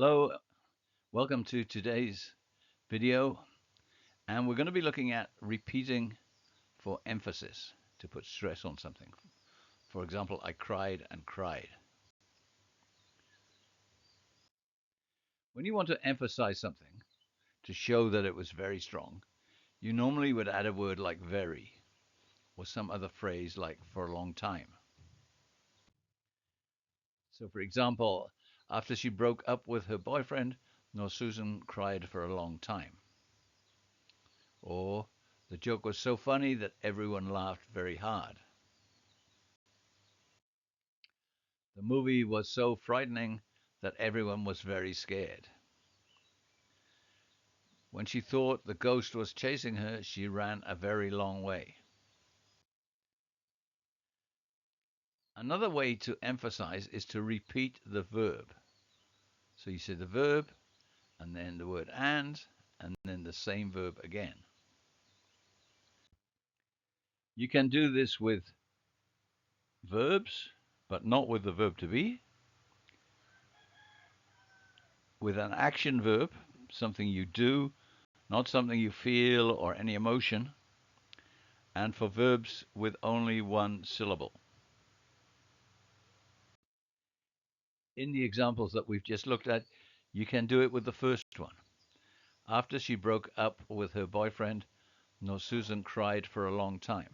Hello, welcome to today's video, and we're going to be looking at repeating for emphasis to put stress on something. For example, I cried and cried. When you want to emphasize something to show that it was very strong, you normally would add a word like very or some other phrase like for a long time. So, for example, after she broke up with her boyfriend, North Susan cried for a long time. Or the joke was so funny that everyone laughed very hard. The movie was so frightening that everyone was very scared. When she thought the ghost was chasing her, she ran a very long way. Another way to emphasize is to repeat the verb. So you say the verb, and then the word and then the same verb again. You can do this with verbs, but not with the verb to be. With an action verb, something you do, not something you feel or any emotion, and for verbs with only one syllable. In the examples that we've just looked at, you can do it with the first one. After she broke up with her boyfriend, North Susan cried for a long time.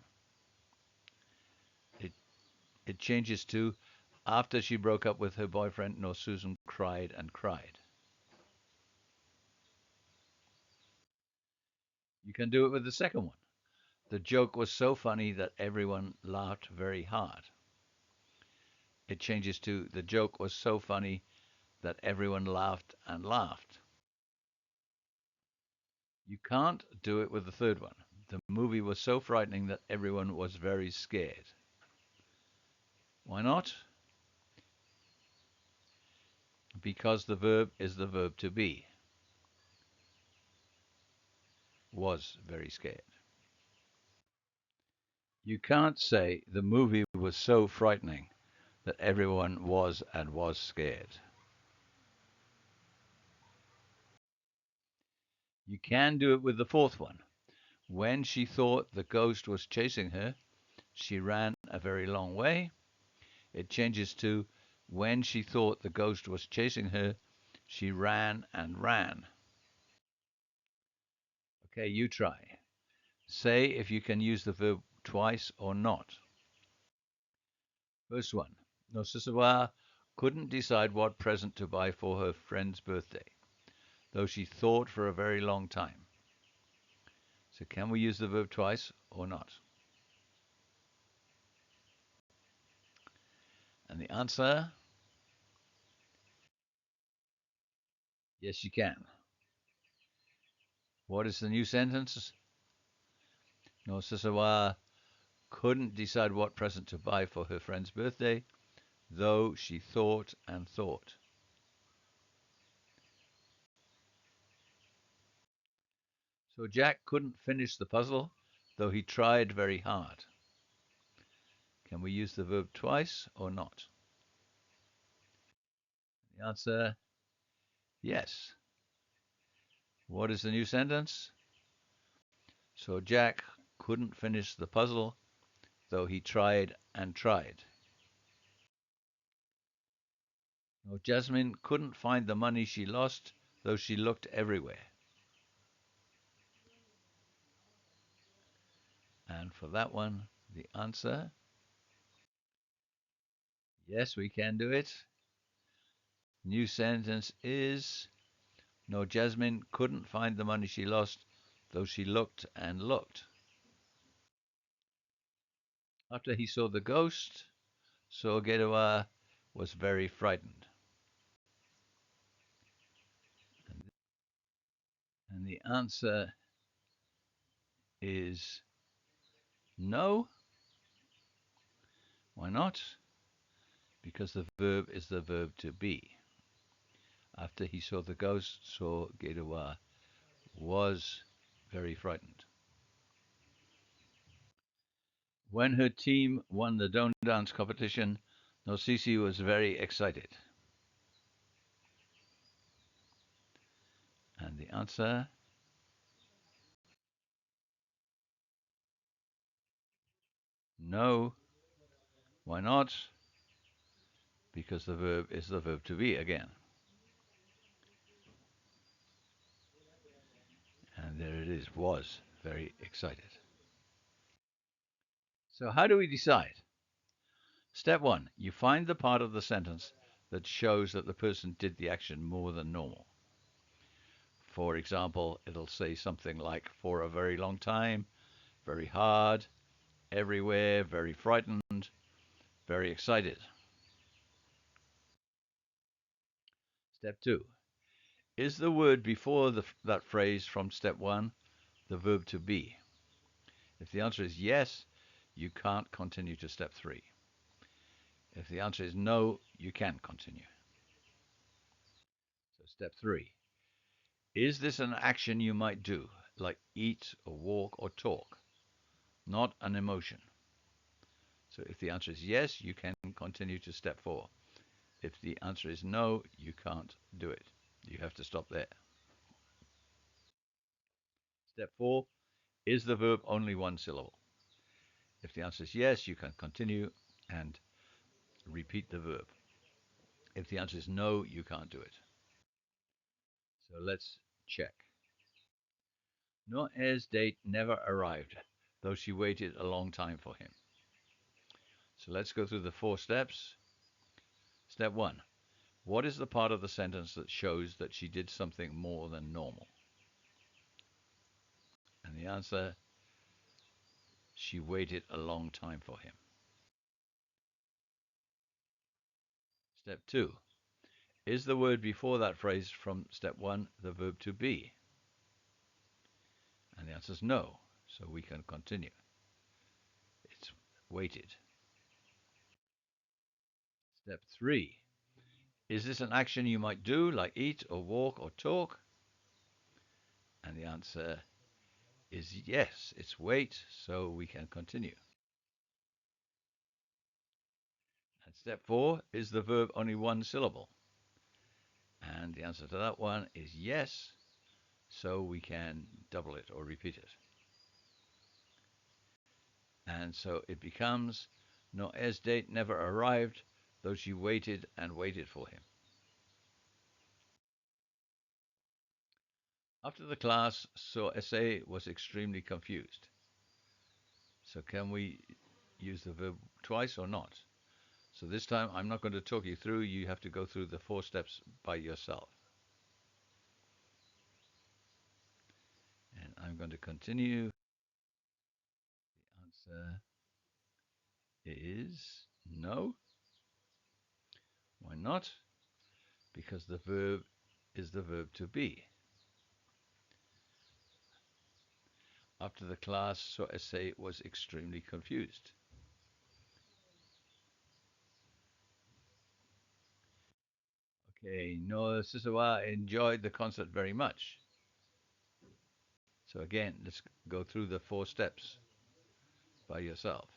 It changes to after she broke up with her boyfriend, North Susan cried and cried. You can do it with the second one. The joke was so funny that everyone laughed very hard. It changes to the joke was so funny that everyone laughed and laughed. You can't do it with the third one. The movie was so frightening that everyone was very scared. Why not? Because the verb is the verb to be. Was very scared. You can't say the movie was so frightening that everyone was scared. You can do it with the fourth one. When she thought the ghost was chasing her, she ran a very long way. It changes to when she thought the ghost was chasing her, she ran and ran. Okay, you try. Say if you can use the verb twice or not. First one. Nosisawa couldn't decide what present to buy for her friend's birthday, though she thought for a very long time. So can we use the verb twice or not? And the answer, yes, you can. What is the new sentence? Nosisawa couldn't decide what present to buy for her friend's birthday, though she thought and thought. So Jack couldn't finish the puzzle, though he tried very hard. Can we use the verb twice or not? The answer, yes. What is the new sentence? So Jack couldn't finish the puzzle, though he tried and tried. No, Jasmine couldn't find the money she lost, though she looked everywhere. And for that one, the answer, yes, we can do it. New sentence is, no, Jasmine couldn't find the money she lost, though she looked and looked. After he saw the ghost, Sogeruwa was very frightened. And the answer is no. Why not? Because the verb is the verb to be. After he saw the ghost, Sogeruwa was very frightened. When her team won the Don't Dance competition, Nosisi was very excited. the answer, no. Why not? Because the verb is the verb to be again. And there it is, was very excited. So, how do we decide? Step one, you find the part of the sentence that shows that the person did the action more than normal. For example, it'll say something like, for a very long time, very hard, everywhere, very frightened, very excited. Step two, is the word before that phrase from step one the verb to be? If the answer is yes, you can't continue to step three. If the answer is no, you can continue. So, step three, is this an action you might do, like eat or walk or talk? Not an emotion. So, if the answer is yes, you can continue to step four. If the answer is no, you can't do it. You have to stop there. Step four, is the verb only one syllable? If the answer is yes, you can continue and repeat the verb. If the answer is no, you can't do it. So let's check. Noah's date never arrived, though she waited a long time for him. So let's go through the 4 steps. Step 1. What is the part of the sentence that shows that she did something more than normal? And the answer, she waited a long time for him. Step 2. Is the word before that phrase from step 1 the verb to be? And the answer is no, so we can continue. It's waited. Step 3. Is this an action you might do, like eat or walk or talk? And the answer is yes, it's wait, so we can continue. And step 4, is the verb only one syllable? And the answer to that one is yes, so we can double it or repeat it. And so it becomes, Noah's date never arrived, though she waited and waited for him. After the class saw essay was extremely confused. So can we use the verb twice or not? So this time I'm not going to talk you through, you have to go through the 4 steps by yourself. And I'm going to continue. The answer is no. Why not? Because the verb is the verb to be. After the class saw essay was extremely confused. Okay, Noah Sisawa enjoyed the concert very much. So again, let's go through the 4 steps by yourself.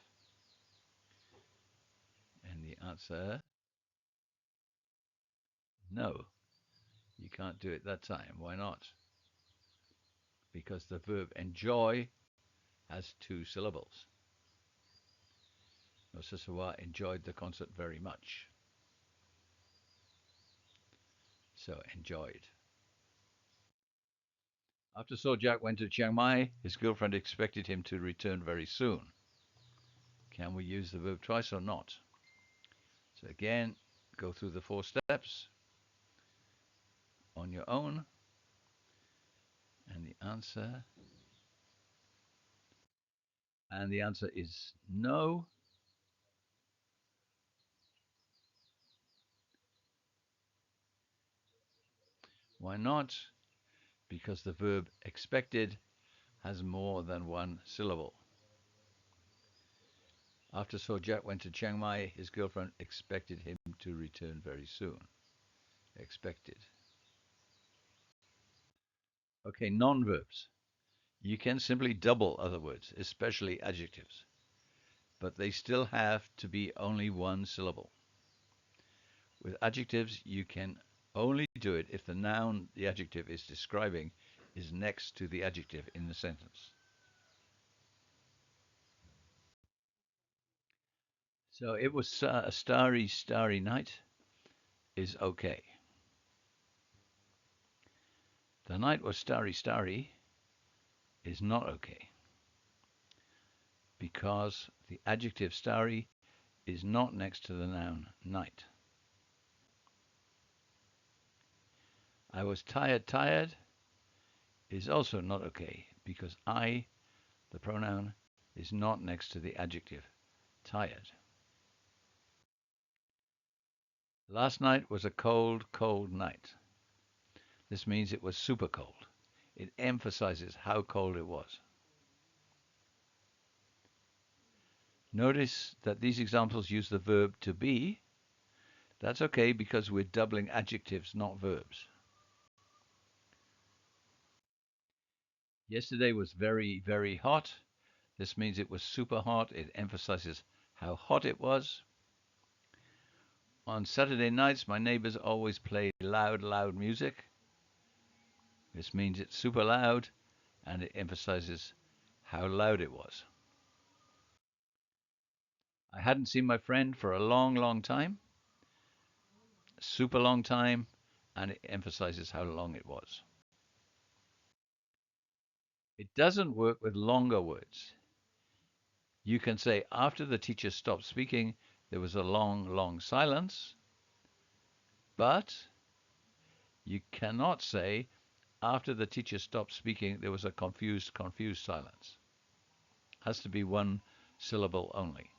And the answer, no. You can't do it that time. Why not? Because the verb enjoy has 2 syllables. Noah Sisawa enjoyed the concert very much. So enjoyed. After Sojak went to Chiang Mai, his girlfriend expected him to return very soon. Can we use the verb twice or not? So again, go through the 4 steps on your own. And the answer is no. Why not? Because the verb expected has more than 1 syllable. After Sojak went to Chiang Mai, his girlfriend expected him to return very soon. Expected. Okay, non-verbs. You can simply double other words, especially adjectives, but they still have to be only 1 syllable. With adjectives, you can Only do it if the noun the adjective is describing is next to the adjective in the sentence. So it was a starry, starry night is okay. The night was starry, starry is not okay because the adjective starry is not next to the noun night. I was tired, tired is also not okay because I, the pronoun, is not next to the adjective tired. Last night was a cold, cold night. This means it was super cold. It emphasizes how cold it was. Notice that these examples use the verb to be. That's okay because we're doubling adjectives, not verbs. Yesterday was very, very hot. This means it was super hot. It emphasizes how hot it was. On Saturday nights, my neighbors always play loud, loud music. This means it's super loud and it emphasizes how loud it was. I hadn't seen my friend for a long, long time. Super long time, and it emphasizes how long it was. It doesn't work with longer words. You can say after the teacher stopped speaking, there was a long, long silence, but you cannot say after the teacher stopped speaking, there was a confused, confused silence. Has to be one syllable only.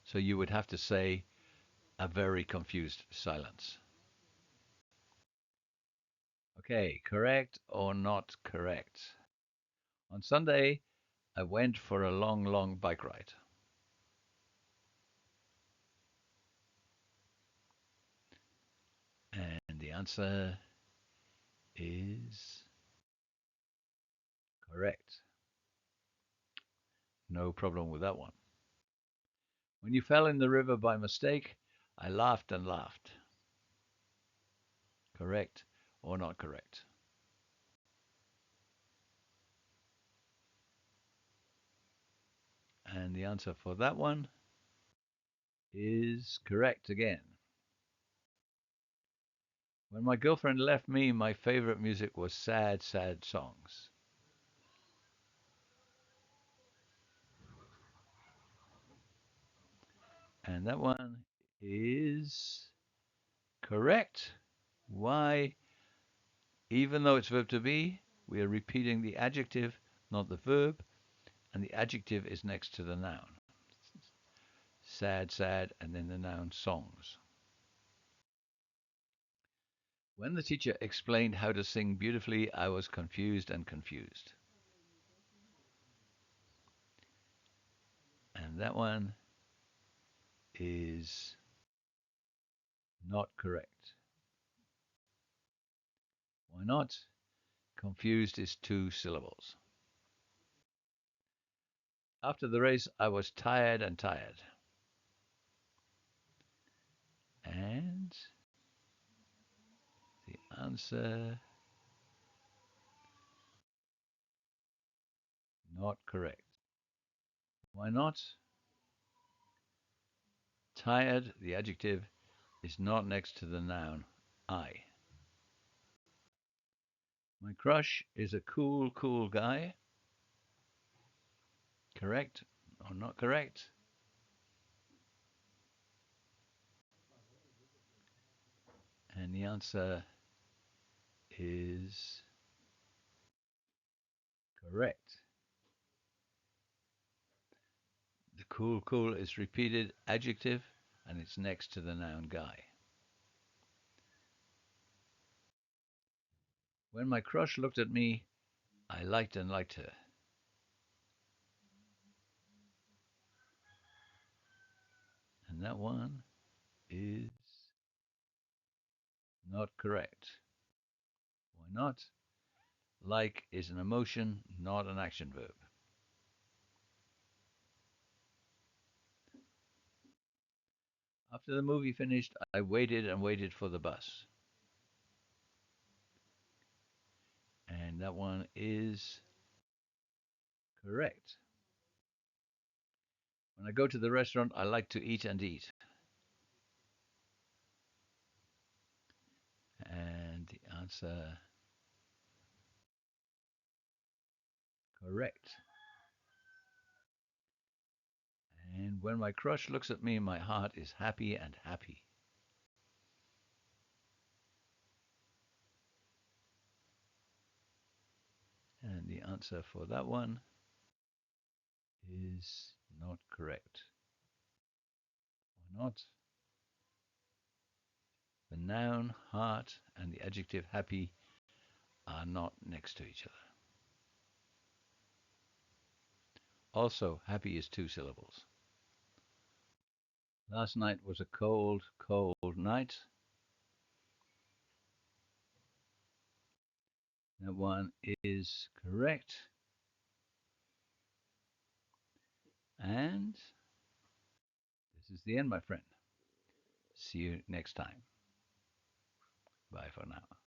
So you would have to say a very confused silence. Okay, correct or not correct? On Sunday, I went for a long, long bike ride. And the answer is correct. No problem with that one. When you fell in the river by mistake, I laughed and laughed. Correct or not correct? And the answer for that one is correct again. When my girlfriend left me, my favorite music was sad, sad songs. And that one is correct. Why? Even though it's verb to be, we are repeating the adjective, not the verb, and the adjective is next to the noun. Sad, sad, and then the noun songs. When the teacher explained how to sing beautifully, I was confused and confused. And that one is not correct. Why not? Confused is two syllables. After the race, I was tired and tired. And the answer, not correct. Why not? Tired, the adjective, is not next to the noun I. My crush is a cool, cool guy. Correct or not correct? And the answer is correct. The cool, cool is repeated adjective and it's next to the noun guy. When my crush looked at me, I liked and liked her. And that one is not correct. Why not? Like is an emotion, not an action verb. After the movie finished, I waited and waited for the bus. And that one is correct. When I go to the restaurant, I like to eat and eat. And the answer correct. And when my crush looks at me, my heart is happy and happy. And the answer for that one is not correct. Why not? The noun heart and the adjective happy are not next to each other. Also, happy is two syllables. Last night was a cold, cold night. That one is correct. And this is the end, my friend. See you next time. Bye for now.